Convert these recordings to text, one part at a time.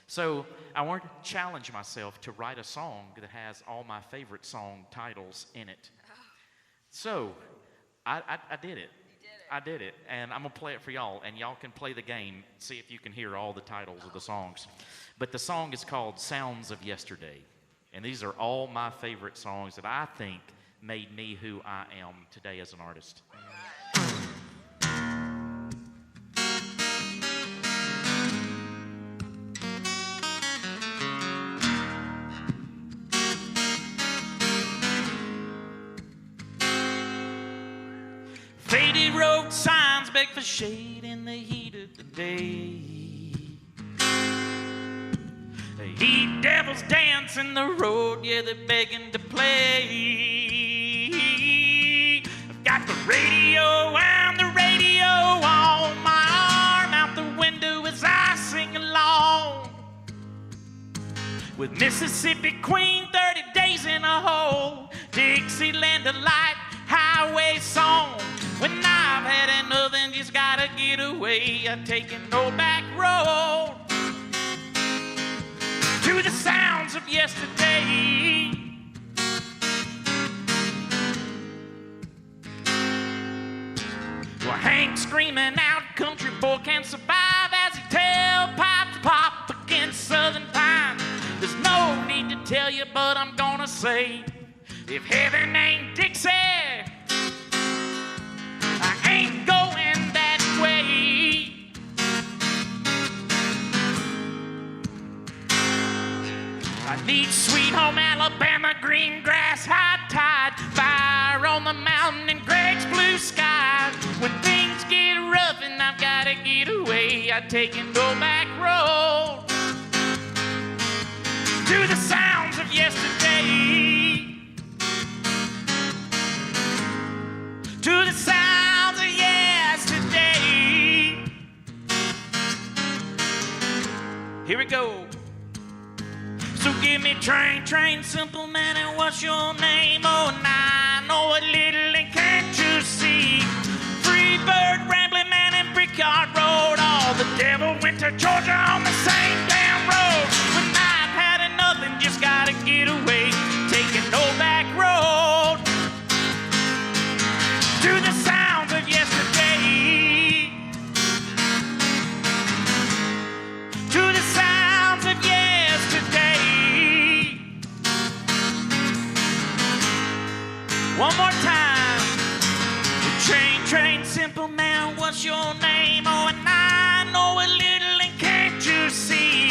So I wanted to challenge myself to write a song that has all my favorite song titles in it. So I did it. I did it, and I'm going to play it for y'all, and y'all can play the game, see if you can hear all the titles of the songs. But the song is called Sounds of Yesterday, and these are all my favorite songs that I think made me who I am today as an artist. Faded road signs beg for shade in the heat of the day. The heat devils dance in the road, yeah, they're begging to play. I've got the radio and the radio on, my arm out the window as I sing along. With Mississippi Queen, 30 days in a hole, Dixieland delight, highway song. When I've had enough and just gotta get away, I take an old back road to the sounds of yesterday. Well, Hank screaming out, country boy can't survive as he tailpipes pop against southern pine. There's no need to tell you, but I'm gonna say, if heaven ain't Dixie, I ain't going that way. I need sweet home Alabama, green grass, high tide, fire on the mountain and Greg's blue sky. When things get rough and I've gotta get away, I take an old back road to the sounds of yesterday. To the sounds of yesterday. Here we go. So give me train, simple man, and what's your name? Oh, and I know a little, and can't you see? Free bird, rambling man, and Brickyard Road. All the devil went to Georgia on the same damn road. When I've had enough and just gotta get away, take an old back road to the sounds of yesterday. To the sounds of yesterday. One more time. Train, simple man, what's your name? Oh, and I know a little, and can't you see?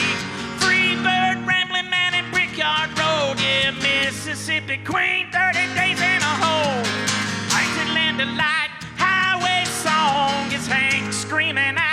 Free bird, rambling man, and Brickyard Road. Yeah, Mississippi Queen, 30 days in a hole. Land of light, highway song is Hank screaming out.